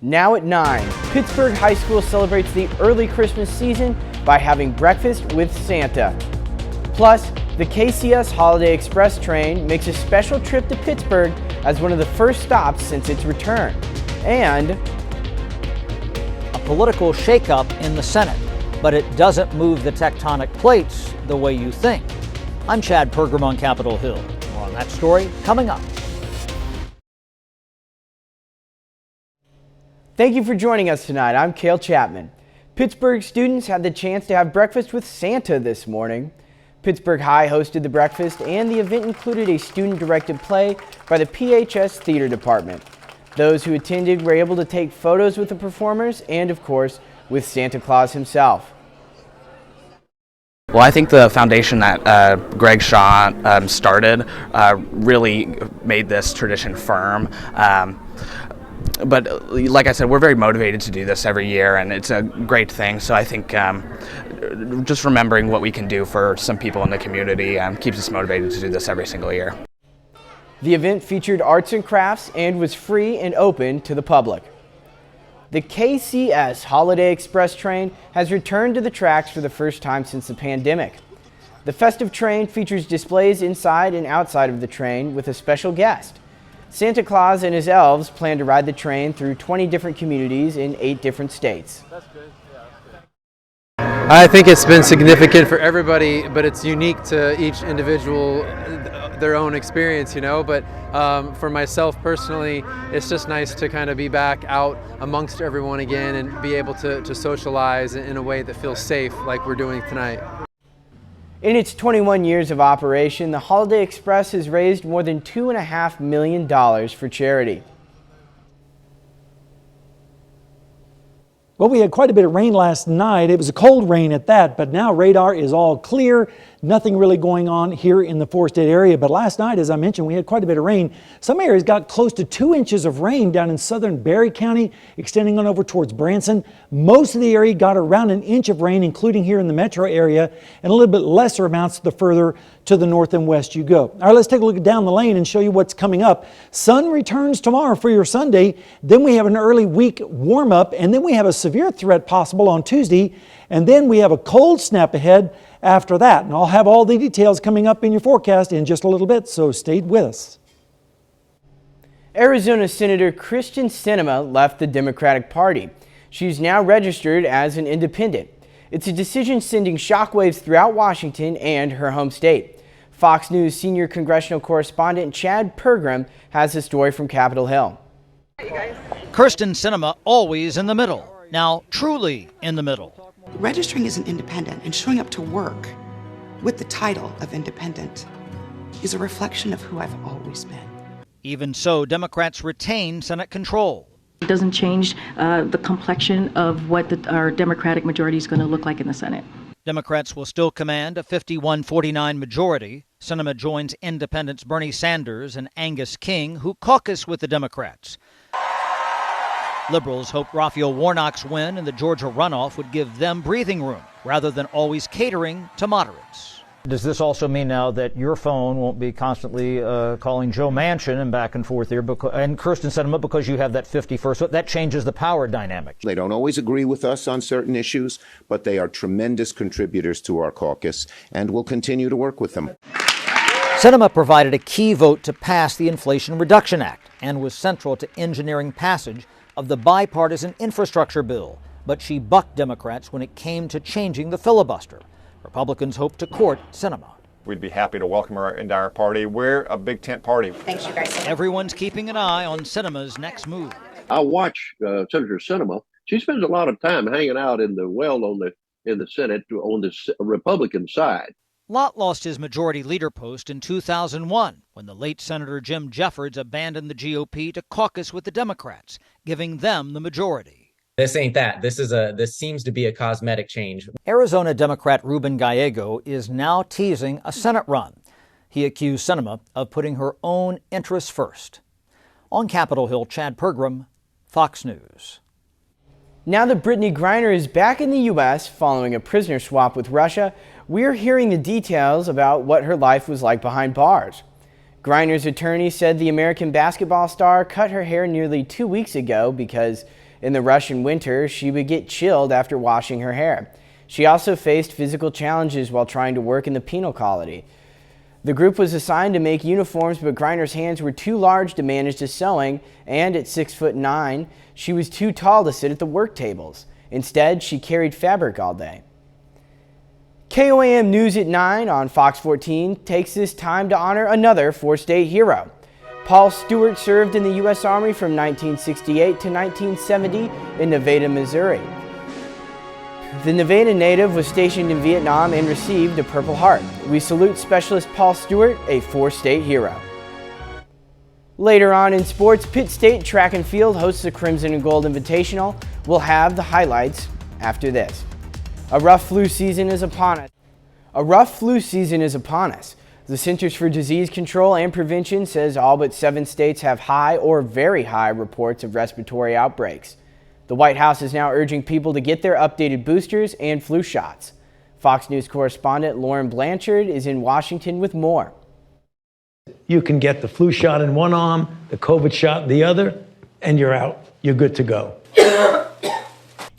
Now at 9, Pittsburgh High School celebrates the early Christmas season by having breakfast with Santa. Plus, the KCS Holiday Express train makes a special trip to Pittsburgh as one of the first stops since its return. And a political shakeup in the Senate, but it doesn't move the tectonic plates the way you think. I'm Chad Pergram on Capitol Hill. More on that story coming up. Thank you for joining us tonight. I'm Cale Chapman. Pittsburgh students had the chance to have breakfast with Santa this morning. Pittsburgh High hosted the breakfast, and the event included a student-directed play by the PHS Theater Department. Those who attended were able to take photos with the performers and, of course, with Santa Claus himself. Well, I think the foundation that Greg Shaw started really made this tradition firm. But like I said, we're very motivated to do this every year, and it's a great thing. So I think just remembering what we can do for some people in the community keeps us motivated to do this every single year. The event featured arts and crafts and was free and open to the public. The KCS Holiday Express train has returned to the tracks for the first time since the pandemic. The festive train features displays inside and outside of the train with a special guest. Santa Claus and his elves plan to ride the train through 20 different communities in 8 different states. That's good. Yeah. I think it's been significant for everybody, but it's unique to each individual, their own experience, you know. But for myself personally, it's just nice to kind of be back out amongst everyone again and be able to socialize in a way that feels safe, like we're doing tonight. In its 21 years of operation, the Holiday Express has raised more than $2.5 million for charity. Well, we had quite a bit of rain last night. It was a cold rain at that, but now radar is all clear. Nothing really going on here in the four-state area. But last night, as I mentioned, we had quite a bit of rain. Some areas got close to 2 inches of rain down in southern Barry County, extending on over towards Branson. Most of the area got around an inch of rain, including here in the metro area, and a little bit lesser amounts the further to the north and west you go. All right, let's take a look down the lane and show you what's coming up. Sun returns tomorrow for your Sunday. Then we have an early week warm-up, and then we have a severe threat possible on Tuesday, and then we have a cold snap ahead after that. And I'll have all the details coming up in your forecast in just a little bit, so stay with us. Arizona Senator Kyrsten Sinema left the Democratic Party. She's now registered as an independent. It's a decision sending shockwaves throughout Washington and her home state. Fox News senior congressional correspondent Chad Pergram has a story from Capitol Hill. Kyrsten Sinema always in the middle. Now truly in the middle. Registering as an independent and showing up to work with the title of independent is a reflection of who I've always been. Even so, Democrats retain Senate control. It doesn't change the complexion of what our Democratic majority is going to look like in the Senate. Democrats will still command a 51-49 majority. Sinema joins independents Bernie Sanders and Angus King, who caucus with the Democrats. Liberals hope Raphael Warnock's win in the Georgia runoff would give them breathing room, rather than always catering to moderates. Does this also mean now that your phone won't be constantly calling Joe Manchin and back and forth here, and Kyrsten Sinema, because you have that 51st? So that changes the power dynamic. They don't always agree with us on certain issues, but they are tremendous contributors to our caucus, and we'll continue to work with them. Sinema provided a key vote to pass the Inflation Reduction Act and was central to engineering passage of the bipartisan infrastructure bill, but she bucked Democrats when it came to changing the filibuster. Republicans hope to court Sinema. We'd be happy to welcome her into our party. We're a big tent party. Thanks, you guys. Everyone's keeping an eye on Sinema's next move. I watch Senator Sinema. She spends a lot of time hanging out in the Senate on the Republican side. Lott lost his majority leader post in 2001 when the late Senator Jim Jeffords abandoned the GOP to caucus with the Democrats, giving them the majority. This ain't that. This seems to be a cosmetic change. Arizona Democrat Ruben Gallego is now teasing a Senate run. He accused Sinema of putting her own interests first. On Capitol Hill, Chad Pergram, Fox News. Now that Brittany Griner is back in the U.S. following a prisoner swap with Russia, we're hearing the details about what her life was like behind bars. Griner's attorney said the American basketball star cut her hair nearly 2 weeks ago because In the Russian winter, she would get chilled after washing her hair. She also faced physical challenges while trying to work in the penal colony. The group was assigned to make uniforms, but Griner's hands were too large to manage the sewing, and at 6'9", she was too tall to sit at the work tables. Instead, she carried fabric all day. KOAM News at 9 on Fox 14 takes this time to honor another four-state hero. Paul Stewart served in the U.S. Army from 1968 to 1970 in Nevada, Missouri. The Nevada native was stationed in Vietnam and received a Purple Heart. We salute Specialist Paul Stewart, a four-state hero. Later on in sports, Pitt State Track and Field hosts the Crimson and Gold Invitational. We'll have the highlights after this. A rough flu season is upon us. The Centers for Disease Control and Prevention says all but 7 states have high or very high reports of respiratory outbreaks. The White House is now urging people to get their updated boosters and flu shots. Fox News correspondent Lauren Blanchard is in Washington with more. You can get the flu shot in one arm, the COVID shot in the other, and you're out. You're good to go.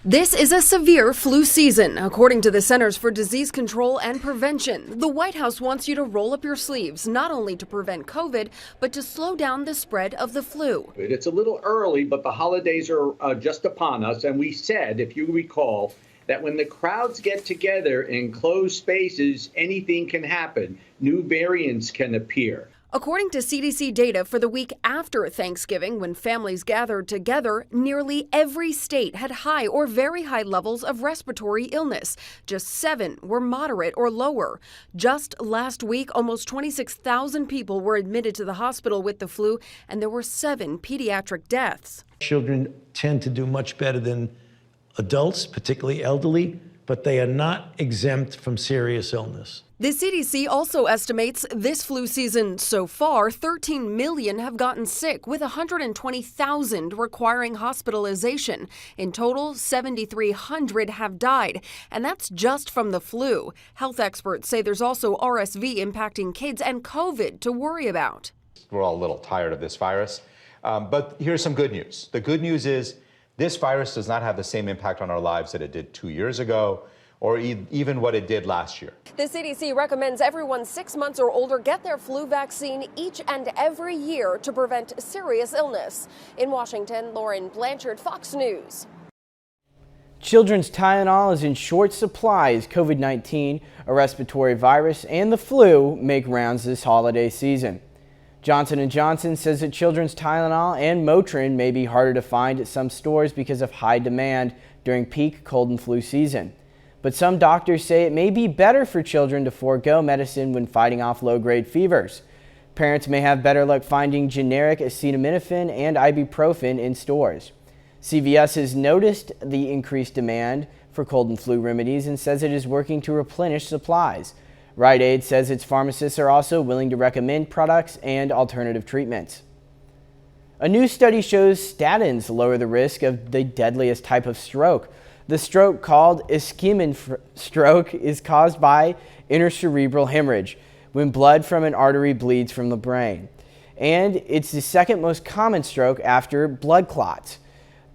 This is a severe flu season, according to the Centers for Disease Control and Prevention. The White House wants you to roll up your sleeves, not only to prevent COVID, but to slow down the spread of the flu. It's a little early, but the holidays are just upon us. And we said, if you recall, that when the crowds get together in closed spaces, anything can happen. New variants can appear. According to CDC data for the week after Thanksgiving, when families gathered together, nearly every state had high or very high levels of respiratory illness. Just 7 were moderate or lower. Just last week, almost 26,000 people were admitted to the hospital with the flu, and there were 7 pediatric deaths. Children tend to do much better than adults, particularly elderly, but they are not exempt from serious illness. The CDC also estimates this flu season so far, 13 million have gotten sick, with 120,000 requiring hospitalization. In total, 7,300 have died, and that's just from the flu. Health experts say there's also RSV impacting kids and COVID to worry about. We're all a little tired of this virus, but here's some good news. The good news is this virus does not have the same impact on our lives that it did 2 years ago, or even what it did last year. The CDC recommends everyone 6 months or older get their flu vaccine each and every year to prevent serious illness. In Washington, Lauren Blanchard, Fox News. Children's Tylenol is in short supply as COVID-19, a respiratory virus, and the flu make rounds this holiday season. Johnson & Johnson says that children's Tylenol and Motrin may be harder to find at some stores because of high demand during peak cold and flu season. But some doctors say it may be better for children to forego medicine when fighting off low-grade fevers. Parents may have better luck finding generic acetaminophen and ibuprofen in stores. CVS has noticed the increased demand for cold and flu remedies and says it is working to replenish supplies. Rite Aid says its pharmacists are also willing to recommend products and alternative treatments. A new study shows statins lower the risk of the deadliest type of stroke. The stroke, called ischemic stroke, is caused by intracerebral hemorrhage, when blood from an artery bleeds from the brain. And it's the second most common stroke after blood clots.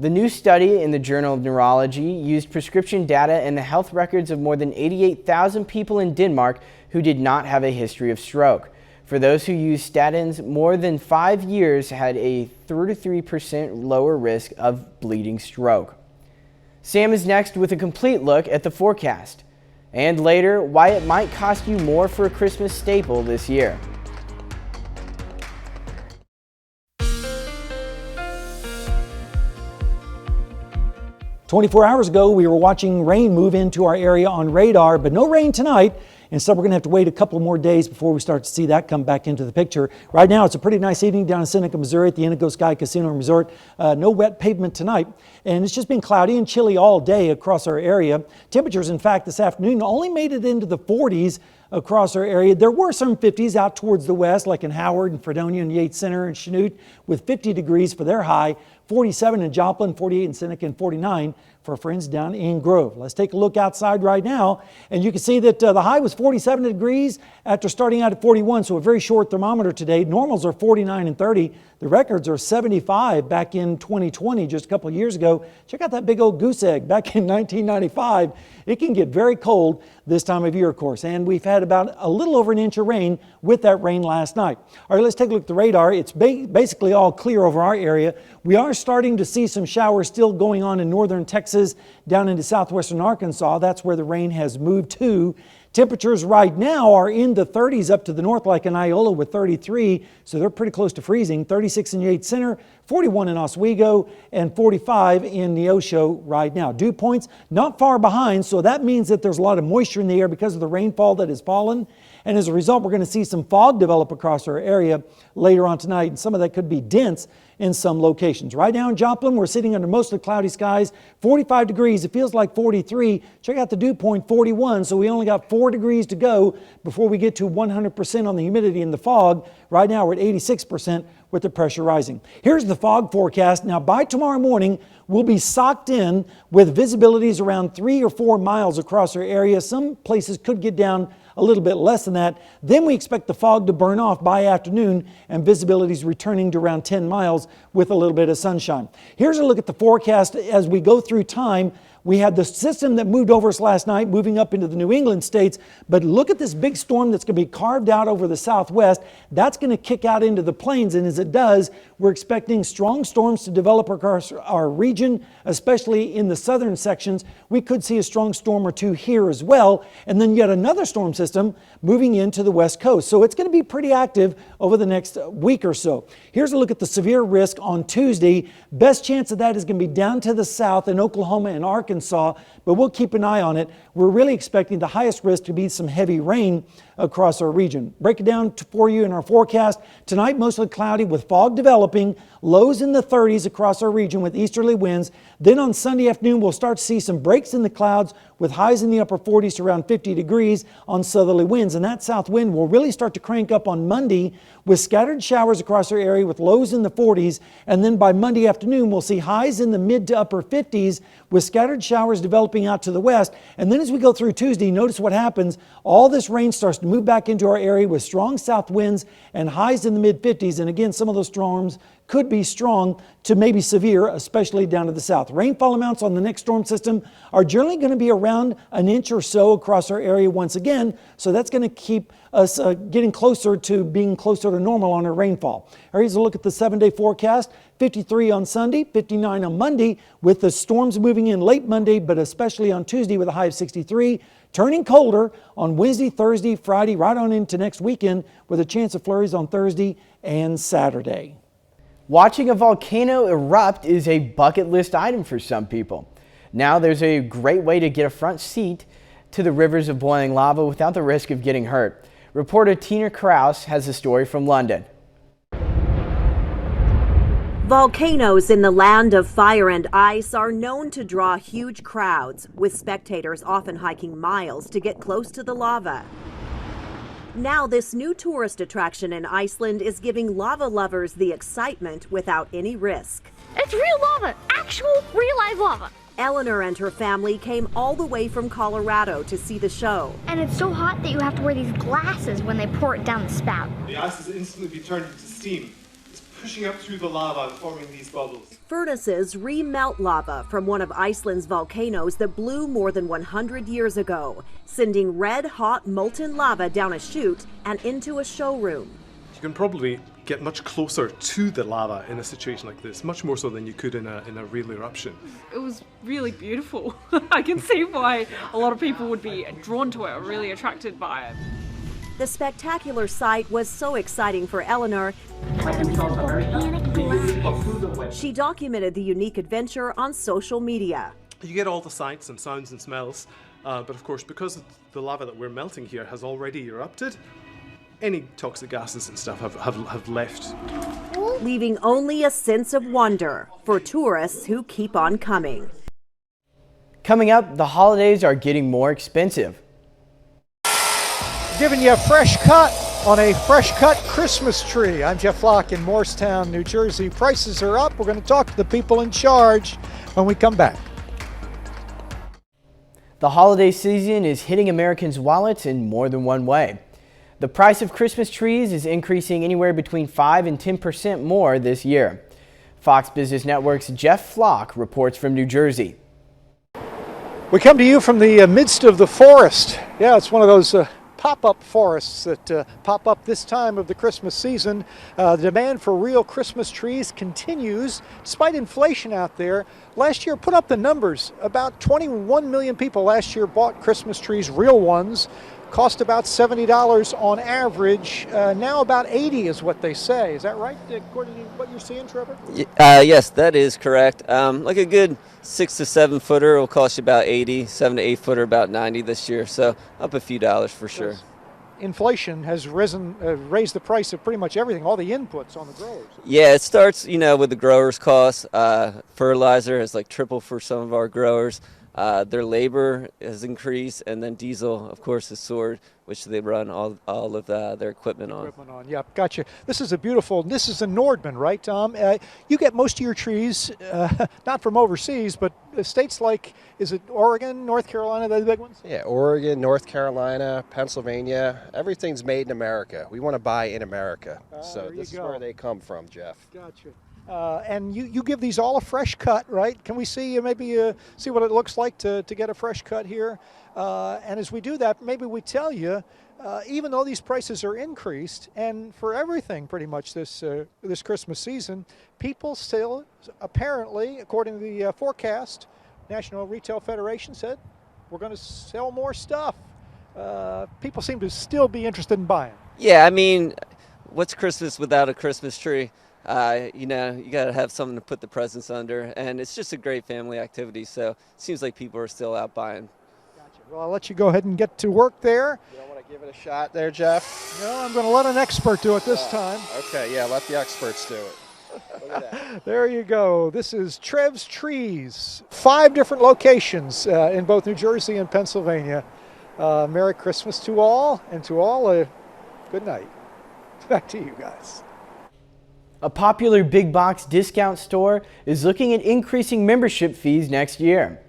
The new study in the Journal of Neurology used prescription data and the health records of more than 88,000 people in Denmark who did not have a history of stroke. For those who used statins more than 5 years had a 33% lower risk of bleeding stroke. Sam is next with a complete look at the forecast. And later, why it might cost you more for a Christmas staple this year. "24 hours ago, we were watching rain move into our area on radar, but no rain tonight. Instead, we're going to have to wait a couple more days before we start to see that come back into the picture. Right now, it's a pretty nice evening down in Seneca, Missouri at the Indigo Sky Casino and Resort. No wet pavement tonight, and it's just been cloudy and chilly all day across our area. Temperatures, in fact, this afternoon only made it into the 40s across our area. There were some 50s out towards the west, like in Howard and Fredonia and Yates Center and Chanute, with 50 degrees for their high, 47 in Joplin, 48 in Seneca, and 49 for our friends down in Grove. Let's take a look outside right now, and you can see that the high was 47 degrees after starting out at 41, so a very short thermometer today. Normals are 49 and 30. The records are 75 back in 2020, just a couple of years ago. Check out that big old goose egg back in 1995. It can get very cold this time of year, of course, and we've had about a little over an inch of rain with that rain last night. All right, let's take a look at the radar. It's basically all clear over our area. We are starting to see some showers still going on in northern Texas down into southwestern Arkansas. That's where the rain has moved to. Temperatures right now are in the 30s up to the north, like in Iola with 33, so they're pretty close to freezing. 36 in Yates Center, 41 in Oswego, and 45 in Neosho right now. Dew points not far behind, so that means that there's a lot of moisture in the air because of the rainfall that has fallen. And as a result, we're going to see some fog develop across our area later on tonight, and some of that could be dense in some locations. Right now in Joplin, we're sitting under mostly cloudy skies, 45 degrees. It feels like 43. Check out the dew point, 41. So we only got 4 degrees to go before we get to 100% on the humidity and the fog. Right now we're at 86% with the pressure rising. Here's the fog forecast. Now by tomorrow morning, we'll be socked in with visibilities around 3 or 4 miles across our area. Some places could get down a little bit less than that. Then we expect the fog to burn off by afternoon and visibilities returning to around 10 miles with a little bit of sunshine. Here's a look at the forecast as we go through time. We had the system that moved over us last night, moving up into the New England states, but look at this big storm that's going to be carved out over the southwest. That's going to kick out into the plains, and as it does, we're expecting strong storms to develop across our region, especially in the southern sections. We could see a strong storm or two here as well, and then yet another storm system moving into the west coast. So it's going to be pretty active over the next week or so. Here's a look at the severe risk on Tuesday. Best chance of that is going to be down to the south in Oklahoma and Arkansas, but we'll keep an eye on it. We're really expecting the highest risk to be some heavy rain across our region. Break it down for you in our forecast. Tonight, mostly cloudy with fog developing, lows in the 30s across our region with easterly winds. Then on Sunday afternoon, we'll start to see some breaks in the clouds with highs in the upper 40s to around 50 degrees on southerly winds. And that south wind will really start to crank up on Monday with scattered showers across our area with lows in the 40s. And then by Monday afternoon, we'll see highs in the mid to upper 50s with scattered showers developing out to the west. And then as we go through Tuesday, notice what happens. All this rain starts to move back into our area with strong south winds and highs in the mid 50s. And again, some of those storms could be strong to maybe severe, especially down to the south. Rainfall amounts on the next storm system are generally going to be around an inch or so across our area once again. So that's going to keep us getting closer to being closer to normal on our rainfall. Here's a look at the 7-day forecast. 53 on Sunday, 59 on Monday, with the storms moving in late Monday, but especially on Tuesday with a high of 63. Turning colder on Wednesday, Thursday, Friday, right on into next weekend with a chance of flurries on Thursday and Saturday. Watching a volcano erupt is a bucket list item for some people. Now there's a great way to get a front seat to the rivers of boiling lava without the risk of getting hurt. Reporter Tina Kraus has a story from London. Volcanoes in the land of fire and ice are known to draw huge crowds, with spectators often hiking miles to get close to the lava. Now, this new tourist attraction in Iceland is giving lava lovers the excitement without any risk. It's real lava, actual real live lava. Eleanor and her family came all the way from Colorado to see the show. And it's so hot that you have to wear these glasses when they pour it down the spout. The ice is instantly turned into steam. It's pushing up through the lava and forming these bubbles. Furnaces remelt lava from one of Iceland's volcanoes that blew more than 100 years ago, sending red-hot molten lava down a chute and into a showroom. You can probably get much closer to the lava in a situation like this, much more so than you could in a real eruption. It was really beautiful. I can see why a lot of people would be drawn to it or really attracted by it. The spectacular sight was so exciting for Eleanor. She documented the unique adventure on social media. You get all the sights and sounds and smells, but of course, because the lava that we're melting here has already erupted, any toxic gases and stuff have left. Leaving only a sense of wonder for tourists who keep on coming. Coming up, the holidays are getting more expensive. Giving you a fresh cut on a fresh cut Christmas tree. I'm Jeff Flock in Morristown, New Jersey. Prices are up. We're going to talk to the people in charge when we come back. The holiday season is hitting Americans' wallets in more than one way. The price of Christmas trees is increasing anywhere between 5 and 10% more this year. Fox Business Network's Jeff Flock reports from New Jersey. We come to you from the midst of the forest. Yeah, it's one of those pop-up forests that pop up this time of the Christmas season. The demand for real Christmas trees continues despite inflation out there. Last year, put up the numbers, about 21 million people last year bought Christmas trees, real ones. Cost about $70 on average. Now about 80 is what they say. Is that right, according to what you're seeing, Trevor? Yes, that is correct. Like a good 6 to 7 footer will cost you about 80, 7 to 8 footer about 90 this year. So up a few dollars for sure. Inflation has raised the price of pretty much everything, all the inputs on the growers. Yeah, it starts, with the growers' costs. Fertilizer has tripled for some of our growers. Their labor has increased, and then diesel, of course, has soared, which they run all of their equipment on. Yeah, gotcha. This is a Nordman, right, Tom? You get most of your trees, not from overseas, but states like, is it Oregon, North Carolina, the big ones? Yeah, Oregon, North Carolina, Pennsylvania, everything's made in America. We want to buy in America. So this is where they come from, Jeff. Gotcha. And you give these all a fresh cut, right? Can we see see what it looks like to get a fresh cut here? And as we do that, maybe we tell you, even though these prices are increased, and for everything pretty much this Christmas season, people still, apparently, according to the forecast, National Retail Federation said, we're going to sell more stuff. People seem to still be interested in buying. Yeah, what's Christmas without a Christmas tree? You got to have something to put the presents under, and it's just a great family activity, so it seems like people are still out buying. Gotcha. Well, I'll let you go ahead and get to work there. You don't want to give it a shot there, Jeff? No, I'm going to let an expert do it this time. Okay, yeah, let the experts do it. Look at that. There you go. This is Trev's Trees. 5 different locations in both New Jersey and Pennsylvania. Merry Christmas to all, and to all a good night. Back to you guys. A popular big box discount store is looking at increasing membership fees next year.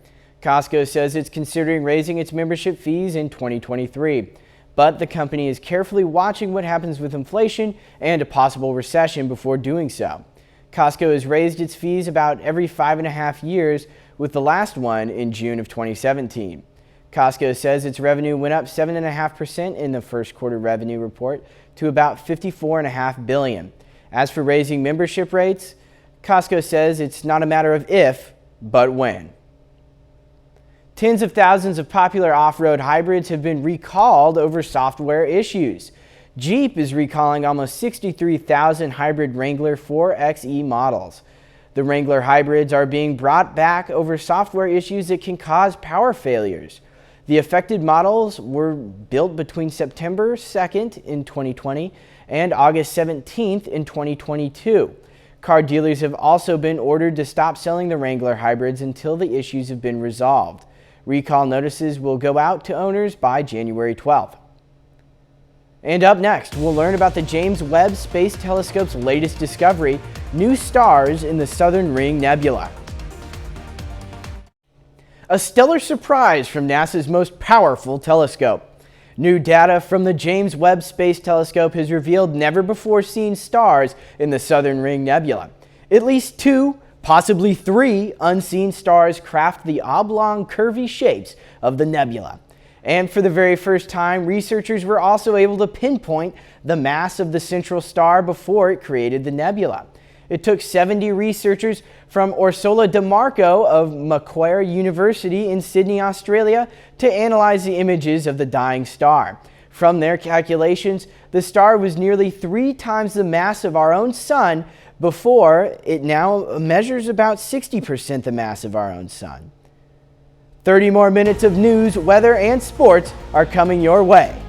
Costco says it's considering raising its membership fees in 2023, but the company is carefully watching what happens with inflation and a possible recession before doing so. Costco has raised its fees about every 5.5 years, with the last one in June of 2017. Costco says its revenue went up 7.5% in the first quarter revenue report to about $54.5 billion. As for raising membership rates, Costco says it's not a matter of if, but when. Tens of thousands of popular off-road hybrids have been recalled over software issues. Jeep is recalling almost 63,000 hybrid Wrangler 4xe models. The Wrangler hybrids are being brought back over software issues that can cause power failures. The affected models were built between September 2nd in 2020 and August 17th in 2022. Car dealers have also been ordered to stop selling the Wrangler hybrids until the issues have been resolved. Recall notices will go out to owners by January 12th. And up next, we'll learn about the James Webb Space Telescope's latest discovery, new stars in the Southern Ring Nebula. A stellar surprise from NASA's most powerful telescope. New data from the James Webb Space Telescope has revealed never-before-seen stars in the Southern Ring Nebula. At least 2, possibly 3 unseen stars craft the oblong, curvy shapes of the nebula. And for the very first time, researchers were also able to pinpoint the mass of the central star before it created the nebula. It took 70 researchers from Ursula DeMarco of Macquarie University in Sydney, Australia, to analyze the images of the dying star. From their calculations, the star was nearly 3 times the mass of our own sun before. It now measures about 60% the mass of our own sun. 30 more minutes of news, weather, and sports are coming your way.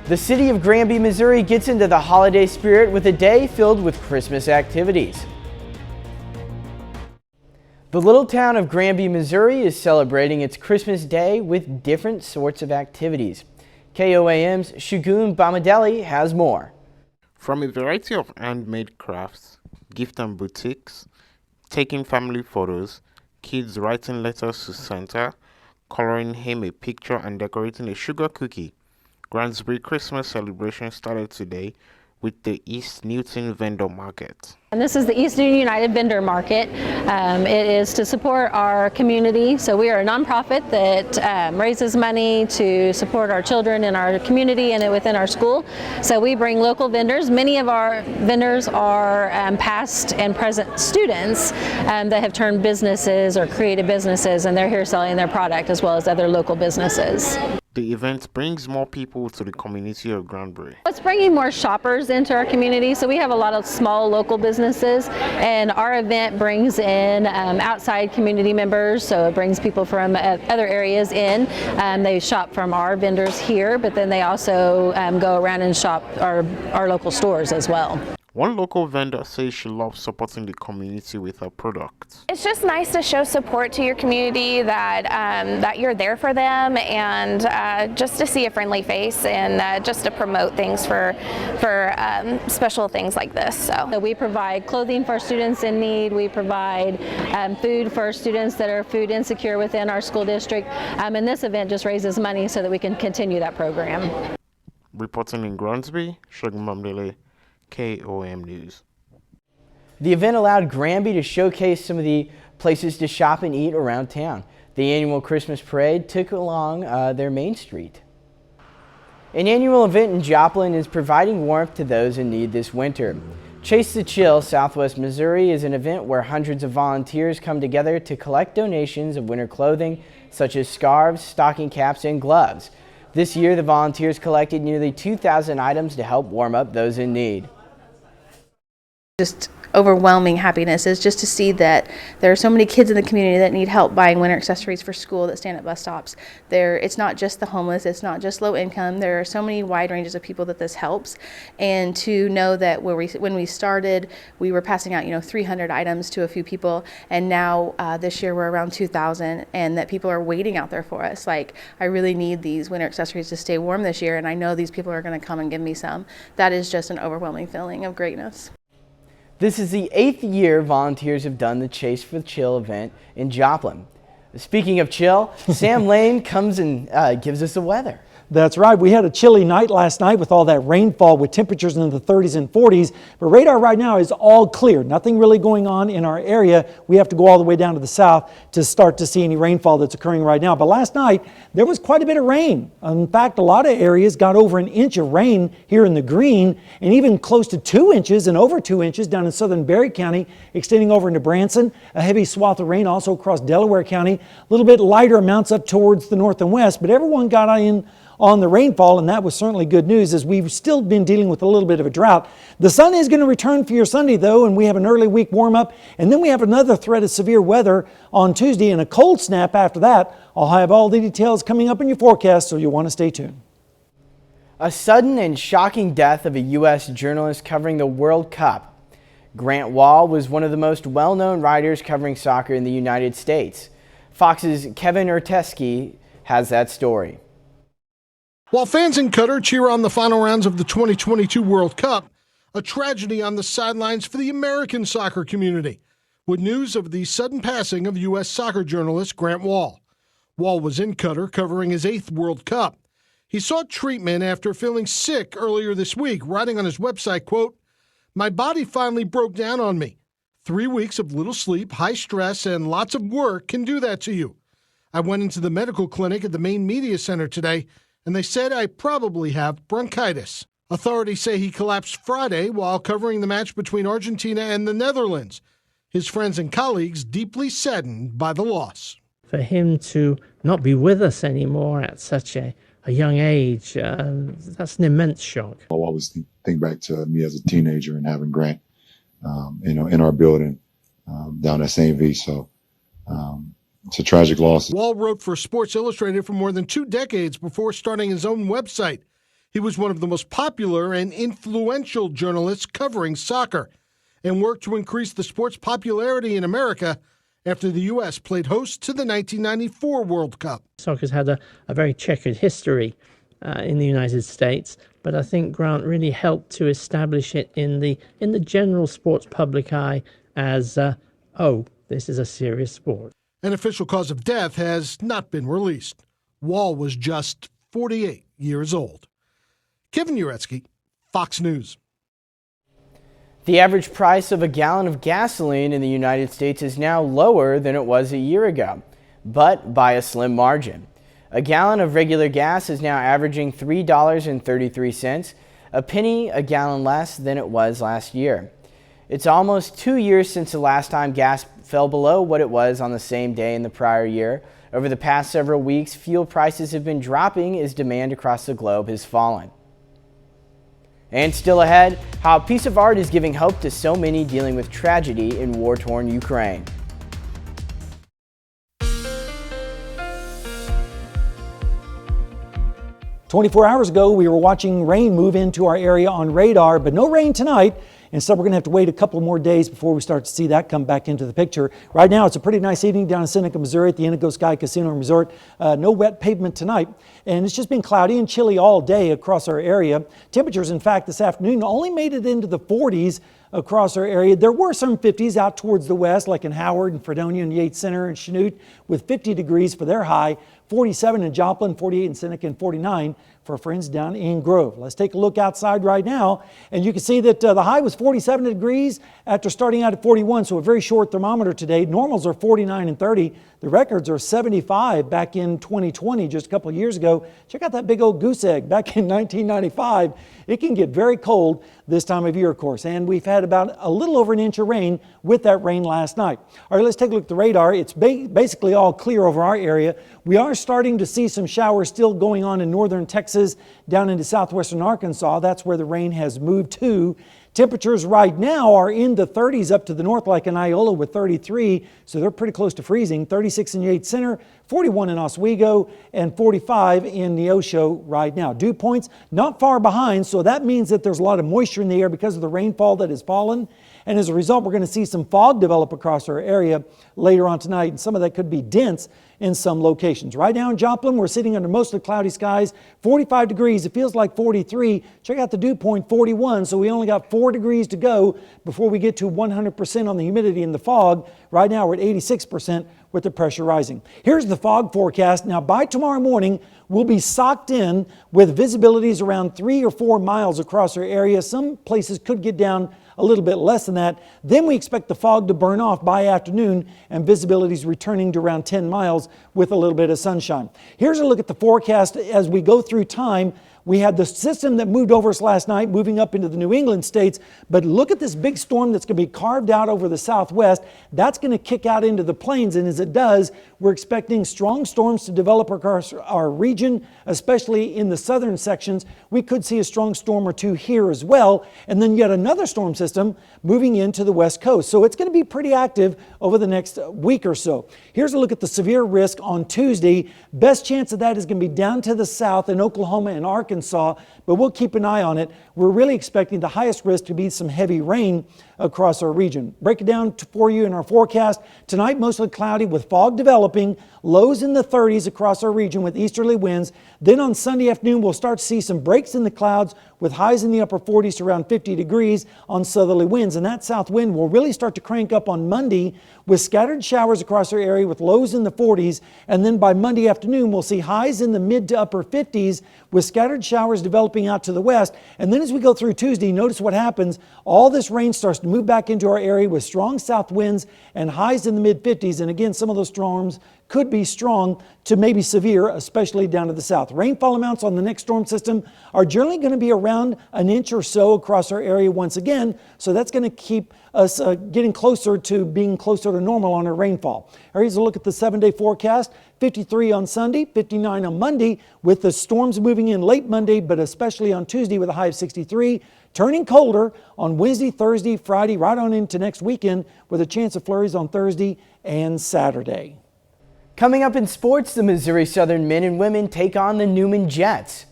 The city of Granby, Missouri gets into the holiday spirit with a day filled with Christmas activities. The little town of Granby, Missouri is celebrating its Christmas Day with different sorts of activities. KOAM's Shagun Bamadeli has more. From a variety of handmade crafts, gift and boutiques, taking family photos, kids writing letters to Santa, coloring him a picture and decorating a sugar cookie, Grantsbury Christmas celebration started today with the East Newton Vendor Market. And this is the East Newton United Vendor Market. It is to support our community. So we are a nonprofit that raises money to support our children in our community and within our school. So we bring local vendors. Many of our vendors are past and present students that have turned businesses or created businesses, and they're here selling their product as well as other local businesses. The event brings more people to the community of Granbury. It's bringing more shoppers into our community. So we have a lot of small local businesses, and our event brings in outside community members. So it brings people from other areas in. They shop from our vendors here, but then they also go around and shop our local stores as well. One local vendor says she loves supporting the community with her products. It's just nice to show support to your community, that you're there for them, and just to see a friendly face, and just to promote things for special things like this. So we provide clothing for students in need. We provide food for students that are food insecure within our school district. And this event just raises money so that we can continue that program. Reporting in Grantsbury, Shogun Mamdele, KOAM News. The event allowed Granby to showcase some of the places to shop and eat around town. The annual Christmas parade took along their main street. An annual event in Joplin is providing warmth to those in need this winter. Chase the Chill, Southwest Missouri is an event where hundreds of volunteers come together to collect donations of winter clothing such as scarves, stocking caps, and gloves. This year, the volunteers collected nearly 2,000 items to help warm up those in need. Just overwhelming happiness is just to see that there are so many kids in the community that need help buying winter accessories for school that stand at bus stops. It's not just the homeless, it's not just low income. There are so many wide ranges of people that this helps, and to know that when we started, we were passing out 300 items to a few people, and now this year we're around 2,000, and that people are waiting out there for us. Like, I really need these winter accessories to stay warm this year, and I know these people are going to come and give me some. That is just an overwhelming feeling of greatness. This is the 8th year volunteers have done the Chase for Chill event in Joplin. Speaking of chill, Sam Lane comes and gives us the weather. That's right. We had a chilly night last night with all that rainfall with temperatures in the 30s and 40s. But radar right now is all clear. Nothing really going on in our area. We have to go all the way down to the south to start to see any rainfall that's occurring right now. But last night, there was quite a bit of rain. In fact, a lot of areas got over an inch of rain here in the green, and even close to 2 inches and over 2 inches down in southern Berry County, extending over into Branson. A heavy swath of rain also across Delaware County. A little bit lighter amounts up towards the north and west, but everyone got in on the rainfall, and that was certainly good news as we've still been dealing with a little bit of a drought. The sun is going to return for your Sunday though, and we have an early week warm up, and then we have another threat of severe weather on Tuesday and a cold snap after that. I'll have all the details coming up in your forecast, so you'll want to stay tuned. A sudden and shocking death of a U.S. journalist covering the World Cup. Grant Wahl was one of the most well-known writers covering soccer in the United States. Fox's Kevin Urteski has that story. While fans in Qatar cheer on the final rounds of the 2022 World Cup, a tragedy on the sidelines for the American soccer community, with news of the sudden passing of U.S. soccer journalist Grant Wahl. Wahl was in Qatar covering his 8th World Cup. He sought treatment after feeling sick earlier this week, writing on his website, quote, "My body finally broke down on me. 3 weeks of little sleep, high stress, and lots of work can do that to you. I went into the medical clinic at the main media center today, and they said I probably have bronchitis." Authorities say he collapsed Friday while covering the match between Argentina and the Netherlands. His friends and colleagues deeply saddened by the loss. For him to not be with us anymore at such a young age, that's an immense shock. I always think back to me as a teenager and having Grant, in our building down at St. V. So it's a tragic loss. Wahl wrote for Sports Illustrated for more than 2 decades before starting his own website. He was one of the most popular and influential journalists covering soccer and worked to increase the sport's popularity in America after the U.S. played host to the 1994 World Cup. Soccer's had a very checkered history in the United States, but I think Grant really helped to establish it in the general sports public eye as, this is a serious sport. An official cause of death has not been released. Wahl was just 48 years old. Kevin Uretsky, Fox News. The average price of a gallon of gasoline in the United States is now lower than it was a year ago, but by a slim margin. A gallon of regular gas is now averaging $3.33, a penny a gallon less than it was last year. It's almost 2 years since the last time gas fell below what it was on the same day in the prior year. Over the past several weeks, fuel prices have been dropping as demand across the globe has fallen. And still ahead, how a piece of art is giving hope to so many dealing with tragedy in war-torn Ukraine. "24 hours ago, we were watching rain move into our area on radar, but no rain tonight. Instead, we're going to have to wait a couple more days before we start to see that come back into the picture. Right now, it's a pretty nice evening down in Seneca, Missouri at the Indigo Sky Casino and Resort. No wet pavement tonight, and it's just been cloudy and chilly all day across our area. Temperatures, in fact, this afternoon only made it into the 40s across our area. There were some 50s out towards the west, like in Howard and Fredonia and Yates Center and Chanute, with 50 degrees for their high, 47 in Joplin, 48 in Seneca, and 49 for our friends down in Grove. Let's take a look outside right now, and you can see that the high was 47 degrees after starting out at 41, so a very short thermometer today. Normals are 49 and 30. The records are 75 back in 2020, just a couple of years ago. Check out that big old goose egg back in 1995. It can get very cold this time of year, of course, and we've had about a little over an inch of rain with that rain last night. All right, let's take a look at the radar. It's basically all clear over our area. We are starting to see some showers still going on in northern Texas down into southwestern Arkansas. That's where the rain has moved to. Temperatures right now are in the 30s up to the north, like in Iola with 33, so they're pretty close to freezing. 36 in Yates Center, 41 in Oswego, and 45 in Neosho right now. Dew points not far behind, so that means that there's a lot of moisture in the air because of the rainfall that has fallen. And as a result, we're going to see some fog develop across our area later on tonight, and some of that could be dense in some locations. Right now in Joplin, we're sitting under mostly cloudy skies, 45 degrees. It feels like 43. Check out the dew point, 41. So we only got 4 degrees to go before we get to 100% on the humidity and the fog. Right now we're at 86% with the pressure rising. Here's the fog forecast. Now by tomorrow morning, we'll be socked in with visibilities around 3 or 4 miles across our area. Some places could get down a little bit less than that. Then we expect the fog to burn off by afternoon and visibilities returning to around 10 miles with a little bit of sunshine. Here's a look at the forecast as we go through time. We had the system that moved over us last night, moving up into the New England states, but look at this big storm that's going to be carved out over the southwest. That's going to kick out into the plains, and as it does, we're expecting strong storms to develop across our region, especially in the southern sections. We could see a strong storm or two here as well, and then yet another storm system moving into the west coast. So it's going to be pretty active over the next week or so. Here's a look at the severe risk on Tuesday. Best chance of that is going to be down to the south in Oklahoma and Arkansas, but we'll keep an eye on it. We're really expecting the highest risk to be some heavy rain across our region. Break it down for you in our forecast. Tonight, mostly cloudy with fog developing, lows in the 30s across our region with easterly winds. Then on Sunday afternoon, we'll start to see some breaks in the clouds with highs in the upper 40s to around 50 degrees on southerly winds. And that south wind will really start to crank up on Monday with scattered showers across our area with lows in the 40s. And then by Monday afternoon, we'll see highs in the mid to upper 50s with scattered showers developing out to the west. And then as we go through Tuesday, notice what happens. All this rain starts to move back into our area with strong south winds and highs in the mid 50s. And again, some of those storms could be strong to maybe severe, especially down to the south. Rainfall amounts on the next storm system are generally going to be around an inch or so across our area once again. So that's going to keep us getting closer to being closer to normal on our rainfall. Here's a look at the 7-day forecast. 53 on Sunday, 59 on Monday, with the storms moving in late Monday, but especially on Tuesday with a high of 63. Turning colder on Wednesday, Thursday, Friday, right on into next weekend with a chance of flurries on Thursday and Saturday. Coming up in sports, the Missouri Southern men and women take on the Newman Jets.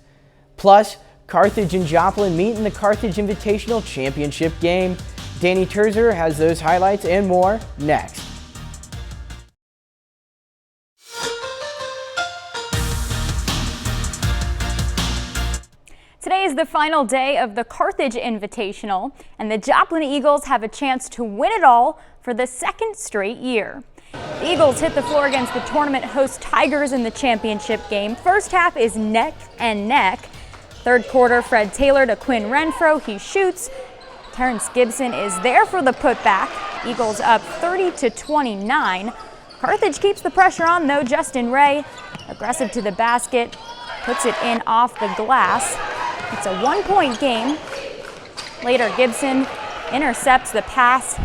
Plus, Carthage and Joplin meet in the Carthage Invitational Championship game. Danny Terzer has those highlights and more next. Today is the final day of the Carthage Invitational, and the Joplin Eagles have a chance to win it all for the second straight year. The Eagles hit the floor against the tournament host Tigers in the championship game. First half is neck and neck. Third quarter, Fred Taylor to Quinn Renfro. He shoots. Terrence Gibson is there for the putback. Eagles up 30-29. Carthage keeps the pressure on, though. Justin Ray, aggressive to the basket, puts it in off the glass. It's a 1-point game. Later, Gibson intercepts the pass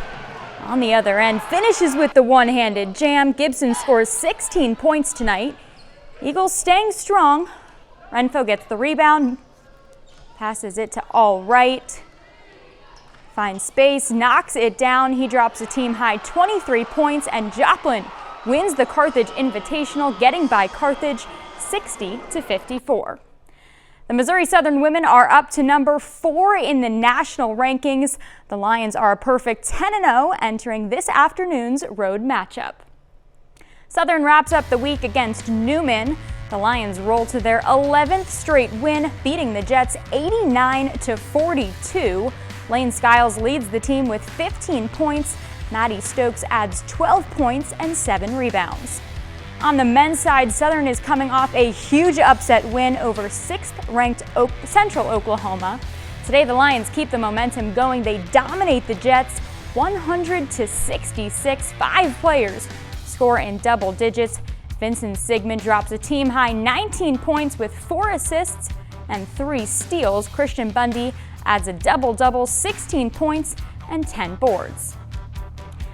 on the other end, finishes with the one-handed jam. Gibson scores 16 points tonight. Eagles staying strong. Renfro gets the rebound, passes it to Allwright. Finds space, knocks it down. He drops a team-high 23 points, and Joplin wins the Carthage Invitational, getting by Carthage 60-54. The Missouri Southern women are up to number 4 in the national rankings. The Lions are a perfect 10-0 entering this afternoon's road matchup. Southern wraps up the week against Newman. The Lions roll to their 11th straight win, beating the Jets 89-42. Lane Skiles leads the team with 15 points. Maddie Stokes adds 12 points and 7 rebounds. On the men's side, Southern is coming off a huge upset win over 6th-ranked Central Oklahoma. Today, the Lions keep the momentum going. They dominate the Jets 100-66. 5 players score in double digits. Vincent Sigmund drops a team-high 19 points with 4 assists and 3 steals. Christian Bundy adds a double-double, 16 points and 10 boards.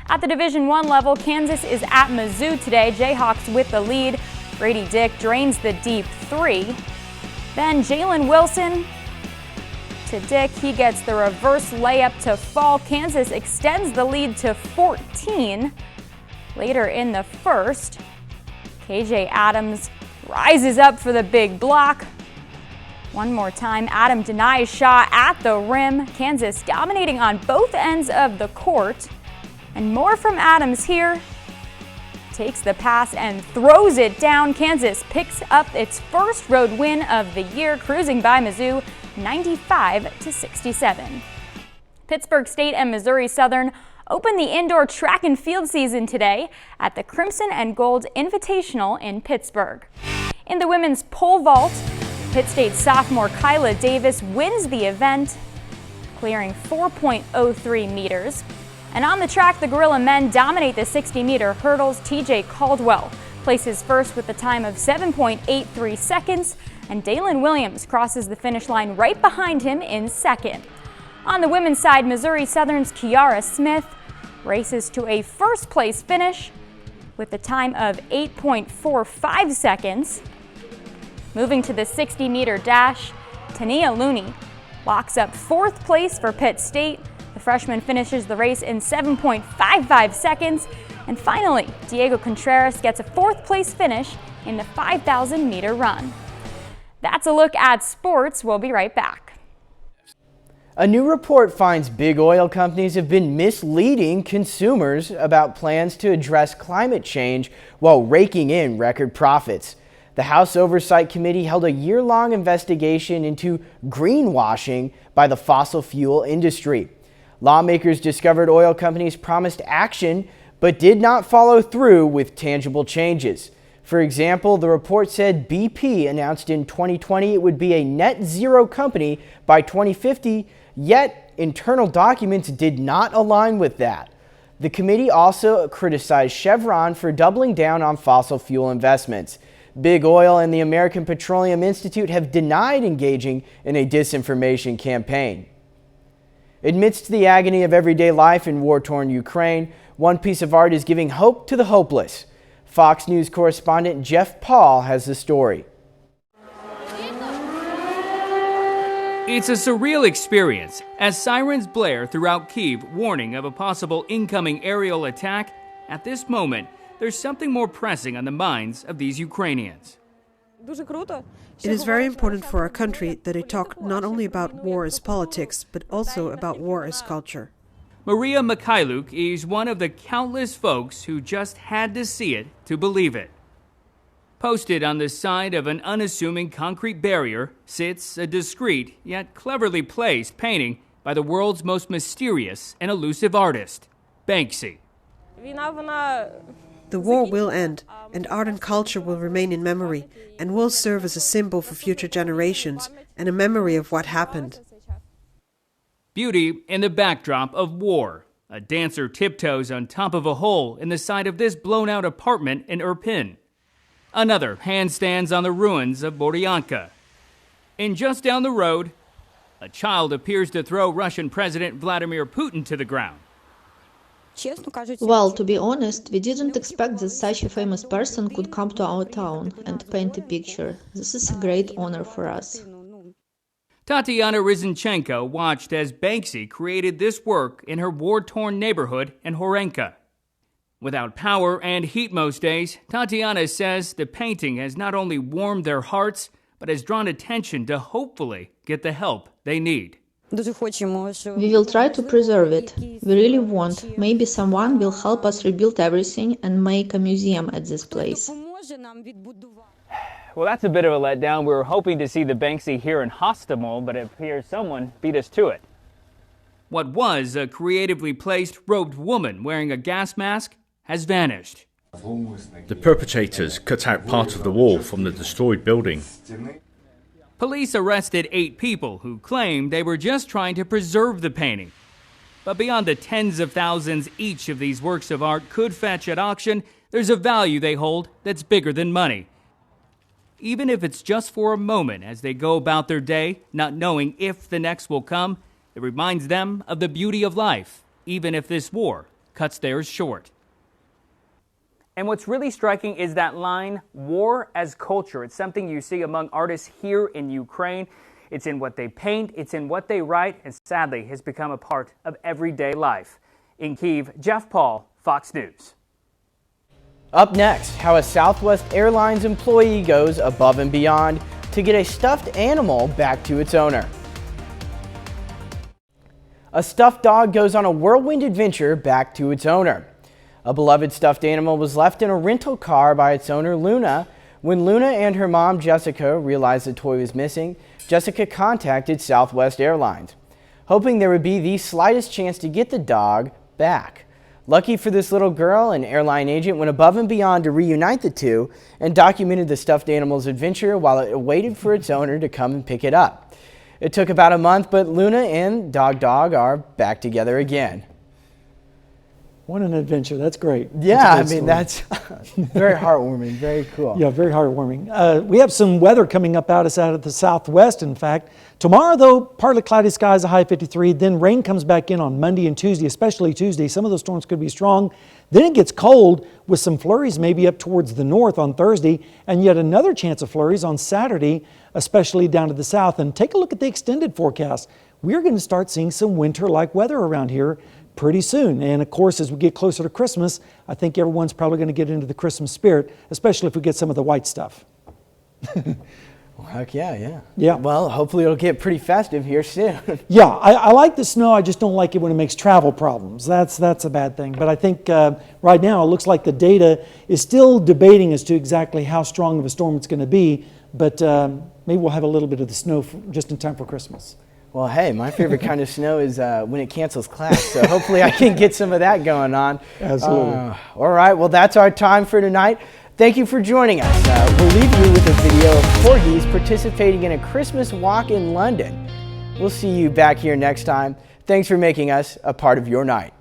At the Division I level, Kansas is at Mizzou today. Jayhawks with the lead. Grady Dick drains the deep 3. Then Jalen Wilson to Dick. He gets the reverse layup to fall. Kansas extends the lead to 14. Later in the first, KJ Adams rises up for the big block. One more time, Adam denies shot at the rim. Kansas dominating on both ends of the court. And more from Adams here. Takes the pass and throws it down. Kansas picks up its first road win of the year, cruising by Mizzou 95-67. Pittsburgh State and Missouri Southern open the indoor track and field season today at the Crimson and Gold Invitational in Pittsburgh. In the women's pole vault, Pitt State sophomore Kyla Davis wins the event, clearing 4.03 meters. And on the track, the Gorilla men dominate the 60-meter hurdles. TJ Caldwell places first with a time of 7.83 seconds, and Dalen Williams crosses the finish line right behind him in second. On the women's side, Missouri Southern's Kiara Smith races to a first-place finish with a time of 8.45 seconds. Moving to the 60-meter dash, Tania Looney locks up 4th place for Pitt State. The freshman finishes the race in 7.55 seconds. And finally, Diego Contreras gets a 4th place finish in the 5,000-meter run. That's a look at sports. We'll be right back. A new report finds big oil companies have been misleading consumers about plans to address climate change while raking in record profits. The House Oversight Committee held a year-long investigation into greenwashing by the fossil fuel industry. Lawmakers discovered oil companies promised action but did not follow through with tangible changes. For example, the report said BP announced in 2020 it would be a net zero company by 2050, yet internal documents did not align with that. The committee also criticized Chevron for doubling down on fossil fuel investments. Big Oil and the American Petroleum Institute have denied engaging in a disinformation campaign. Amidst the agony of everyday life in war-torn Ukraine, one piece of art is giving hope to the hopeless. Fox News correspondent Jeff Paul has the story. It's a surreal experience as sirens blare throughout Kyiv, warning of a possible incoming aerial attack. At this moment, there's something more pressing on the minds of these Ukrainians. It is very important for our country that it talk not only about war as politics, but also about war as culture. Maria Mikhailuk is one of the countless folks who just had to see it to believe it. Posted on the side of an unassuming concrete barrier sits a discreet yet cleverly placed painting by the world's most mysterious and elusive artist, Banksy. The war will end, and art and culture will remain in memory, and will serve as a symbol for future generations and a memory of what happened. Beauty in the backdrop of war. A dancer tiptoes on top of a hole in the side of this blown-out apartment in Irpin. Another handstands on the ruins of Boryanka. And just down the road, a child appears to throw Russian President Vladimir Putin to the ground. Well, to be honest, we didn't expect that such a famous person could come to our town and paint a picture. This is a great honor for us. Tatiana Rizinchenko watched as Banksy created this work in her war-torn neighborhood in Horenka. Without power and heat most days, Tatiana says the painting has not only warmed their hearts, but has drawn attention to hopefully get the help they need. We will try to preserve it. We really want. Maybe someone will help us rebuild everything and make a museum at this place. Well, that's a bit of a letdown. We were hoping to see the Banksy here in Hostomel, but it appears someone beat us to it. What was a creatively placed robed woman wearing a gas mask has vanished. The perpetrators cut out part of the wall from the destroyed building. Police arrested 8 people who claimed they were just trying to preserve the painting. But beyond the tens of thousands each of these works of art could fetch at auction, there's a value they hold that's bigger than money. Even if it's just for a moment as they go about their day, not knowing if the next will come, it reminds them of the beauty of life, even if this war cuts theirs short. And what's really striking is that line, war as culture. It's something you see among artists here in Ukraine. It's in what they paint, it's in what they write, and sadly has become a part of everyday life. In Kyiv, Jeff Paul, Fox News. Up next, how a Southwest Airlines employee goes above and beyond to get a stuffed animal back to its owner. A stuffed dog goes on a whirlwind adventure back to its owner. A beloved stuffed animal was left in a rental car by its owner, Luna. When Luna and her mom, Jessica, realized the toy was missing, Jessica contacted Southwest Airlines, hoping there would be the slightest chance to get the dog back. Lucky for this little girl, an airline agent went above and beyond to reunite the two and documented the stuffed animal's adventure while it waited for its owner to come and pick it up. It took about a month, but Luna and Dog are back together again. What an adventure. That's great. Yeah, that's very heartwarming. Very cool. Yeah, very heartwarming. We have some weather coming up out of the southwest, in fact. Tomorrow, though, partly cloudy skies, a high 53. Then rain comes back in on Monday and Tuesday, especially Tuesday. Some of those storms could be strong. Then it gets cold with some flurries maybe up towards the north on Thursday, and yet another chance of flurries on Saturday, especially down to the south. And take a look at the extended forecast. We're going to start seeing some winter-like weather around here pretty soon. And of course, as we get closer to Christmas, I think everyone's probably going to get into the Christmas spirit, especially if we get some of the white stuff. Well, heck yeah. Yeah. Well, hopefully it'll get pretty festive here soon. Yeah, I like the snow. I just don't like it when it makes travel problems. That's a bad thing. But I think right now it looks like the data is still debating as to exactly how strong of a storm it's going to be. But maybe we'll have a little bit of the snow just in time for Christmas. Well, hey, my favorite kind of snow is when it cancels class, so hopefully I can get some of that going on. Absolutely. All right, well, that's our time for tonight. Thank you for joining us. We'll leave you with a video of corgis participating in a Christmas walk in London. We'll see you back here next time. Thanks for making us a part of your night.